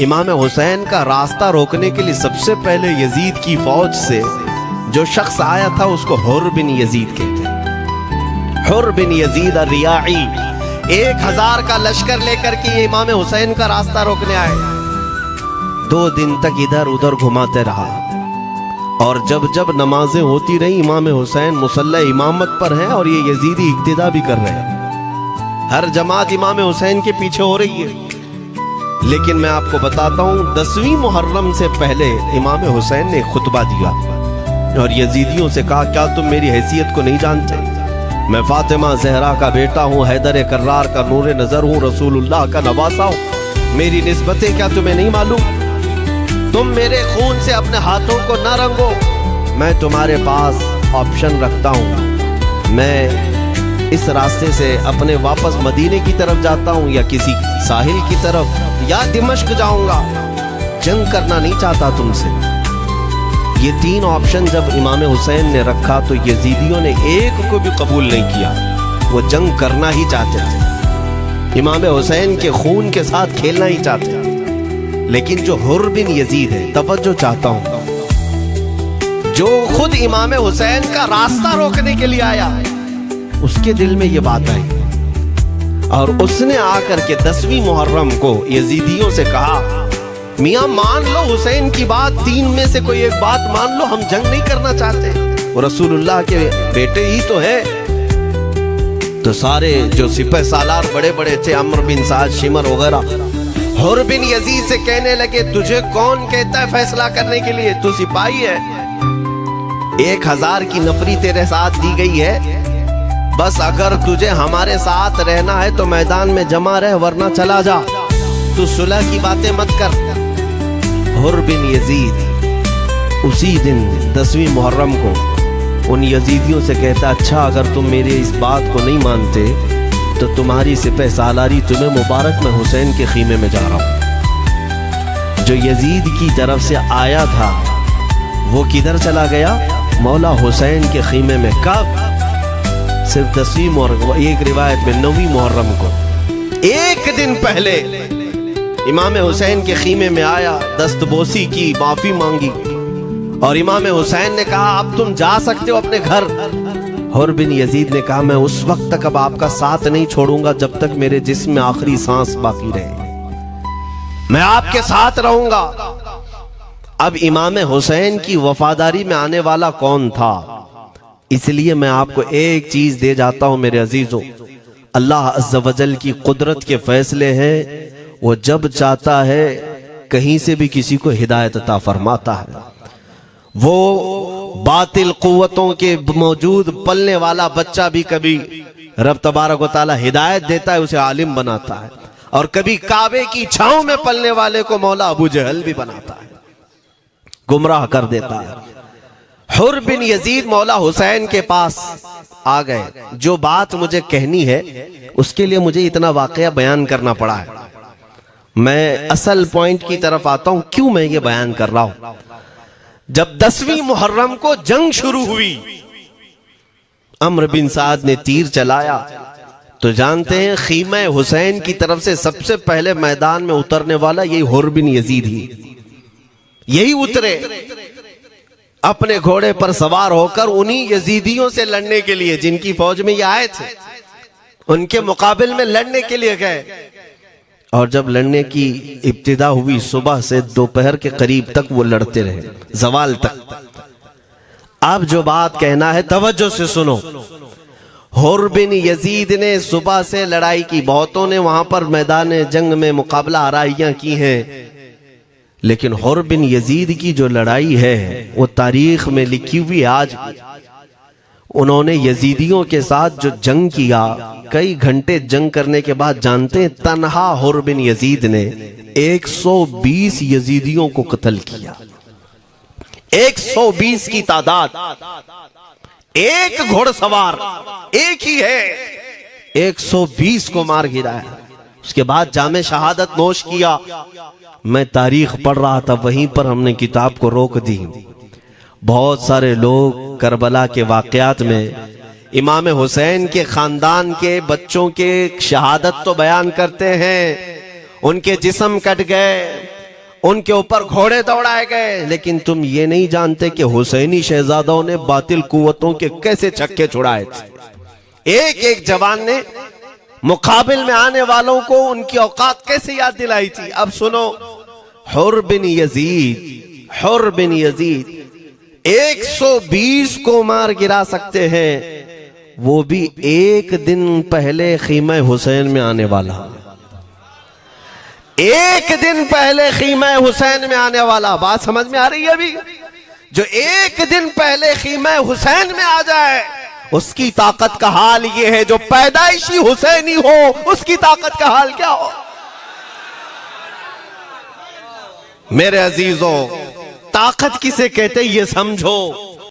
इमाम हुसैन का रास्ता रोकने के लिए सबसे पहले यजीद की फौज से जो शख्स आया था उसको हुर बिन यजीद कहते हैं। हुर बिन यजीद रियाई 1000 का लश्कर लेकर के इमाम हुसैन का रास्ता रोकने आए। 2 दिन तक इधर उधर घुमाते रहा और जब जब नमाजें होती रही इमाम हुसैन मुसल्ला इमामत पर हैं और ये यजीदी इक्तिदा भी कर रहे हैं। हर जमात इमाम हुसैन के पीछे हो रही है। लेकिन मैं आपको बताता हूँ 10वीं मुहर्रम से पहले इमाम हुसैन ने खुतबा दिया और यजीदियों से कहा, क्या तुम मेरी हैसियत को नहीं जानते? मैं फातिमा जहरा का बेटा हूँ, हैदर कर्रार का नूर नजर हूँ, रसूलुल्लाह का नवासा हूँ। मेरी निस्बतें क्या तुम्हें नहीं मालूम? तुम मेरे खून से अपने हाथों को न रंगो। मैं तुम्हारे पास ऑप्शन रखता हूँ, मैं इस रास्ते से अपने वापस मदीने की तरफ जाता हूँ या किसी साहिल की तरफ या दिमश्क जाऊंगा। जंग करना नहीं चाहता तुमसे। ये 3 ऑप्शन जब इमाम हुसैन ने रखा तो यजीदियों ने एक को भी कबूल नहीं किया। वो जंग करना ही चाहते थे, इमाम हुसैन के खून के साथ खेलना ही चाहते थे। लेकिन जो हुर बिन यजीद है, तवज्जो चाहता हूं, जो खुद इमाम हुसैन का रास्ता रोकने के लिए आया, उसके दिल में ये बात आई और उसने आकर के 10वीं मुहर्रम को यजीदियों से कहा, मियां मान लो हुसैन की बात, 3 में से कोई एक बात मान लो, हम जंग नहीं करना चाहते, वो रसूलुल्लाह के बेटे ही तो है। तो सारे जो सिपह सालार बड़े बड़े थे, अम्र बिन साद, शिमर वगैरह, हुर बिन यजीद से कहने लगे, तुझे कौन कहता है फैसला करने के लिए? तू सिपाही है। 1000 की नफरी तेरे साथ दी गई है, बस अगर तुझे हमारे साथ रहना है तो मैदान में जमा रह, वरना चला जा। तू सुलह की बातें मत कर। हुर बिन यजीद उसी दिन 10वीं मुहर्रम को उन यजीदियों से कहता, अच्छा अगर तुम मेरे इस बात को नहीं मानते तो तुम्हारी सिपह सालारी तुम्हें मुबारक, मैं हुसैन के खीमे में जा रहा हूं। जो यजीद की तरफ से आया था वो किधर चला गया? मौला हुसैन के खीमे में। कब? सिर्फ 10वीं मुहर्रम, एक रिवायत में 9वीं मुहर्रम को, 1 दिन पहले इमाम हुसैन के खीमे में आया, दस्तबोसी की, माफी मांगी और इमाम हुसैन ने कहा, अब तुम जा सकते हो अपने घर। हुर बिन यजीद ने कहा, मैं उस वक्त तक अब आपका साथ नहीं छोड़ूंगा जब तक मेरे जिस्म में आखिरी सांस बाकी रहे। मैं आपके साथ रहूंगा। अब इमाम हुसैन की वफादारी में आने वाला कौन था? इसलिए मैं आपको एक चीज दे जाता हूं मेरे अजीजों, अल्लाह अज़्ज़ वजल की कुदरत के फैसले हैं। वो जब चाहता है कहीं से भी किसी को हिदायत अता फरमाता है। वो बातिल कुव्वतों के मौजूद पलने वाला बच्चा भी कभी रब तबारक व तआला हिदायत देता है, उसे आलिम बनाता है, और कभी काबे की छांव में पलने वाले को मौला अबू जहल भी बनाता है, गुमराह कर देता है। हुर बिन यजीद मौला हुसैन के पास आ गए। जो बात मुझे कहनी है उसके लिए मुझे इतना वाकया बयान करना पड़ा है। मैं असल पॉइंट की तरफ आता हूं, क्यों मैं ये बयान कर रहा हूं। जब 10वीं मुहर्रम को जंग शुरू हुई, अम्र बिन साद ने तीर चलाया, तो जानते हैं खीमा हुसैन की तरफ से सबसे पहले मैदान में उतरने वाला यही हुर बिन यजीद ही, यही उतरे अपने घोड़े पर सवार होकर उन्हीं यजीदियों से लड़ने के लिए जिनकी फौज में ये आए थे, उनके मुकाबिल में लड़ने के लिए गए। और जब लड़ने की इब्तिदा हुई, सुबह से दोपहर के करीब तक वो लड़ते रहे, जवाल तक। अब जो बात कहना है तवज्जो से सुनो। हुर बिन यजीद ने सुबह से लड़ाई की, बहुतों ने वहां पर मैदान जंग में मुकाबला आराइयां की हैं, लेकिन हुर बिन यजीद की जो लड़ाई है वो तारीख में लिखी हुई है आज भी। उन्होंने यजीदियों के साथ जो जंग किया, कई घंटे जंग करने के बाद, जानते हैं तन्हा हुर बिन यजीद ने 120 यजीदियों को कत्ल किया। 120 की तादाद, एक घोड़सवार एक ही है, 120 को मार गिराया। उसके बाद जामे शहादत नोश किया। मैं तारीख पढ़ रहा था, वहीं पर हमने किताब को रोक दी। बहुत सारे लोग करबला के वाकयात में इमाम हुसैन के खानदान के बच्चों के शहादत तो बयान करते हैं, उनके जिस्म कट गए, उनके ऊपर घोड़े दौड़ाए गए, लेकिन तुम ये नहीं जानते कि हुसैनी शहजादों ने बातिल कुव्वतों के कैसे छक्के छुड़ाए थे। एक एक जवान ने मुकाबिल में आने वालों को उनकी औकात कैसे याद दिलाई थी। अब सुनो, हुर बिन यजीद 120 को मार गिरा सकते हैं, वो भी एक दिन पहले खीमा हुसैन में आने वाला, एक दिन पहले खीमा हुसैन में आने वाला। बात समझ में आ रही है? अभी जो एक दिन पहले खीमा हुसैन में आ जाए, उसकी ताकत का हाल ये है। जो पैदाइशी हुसैनी हो, उसकी ताकत का हाल क्या हो? मेरे अजीजों, ताकत किसे कहते ये समझो।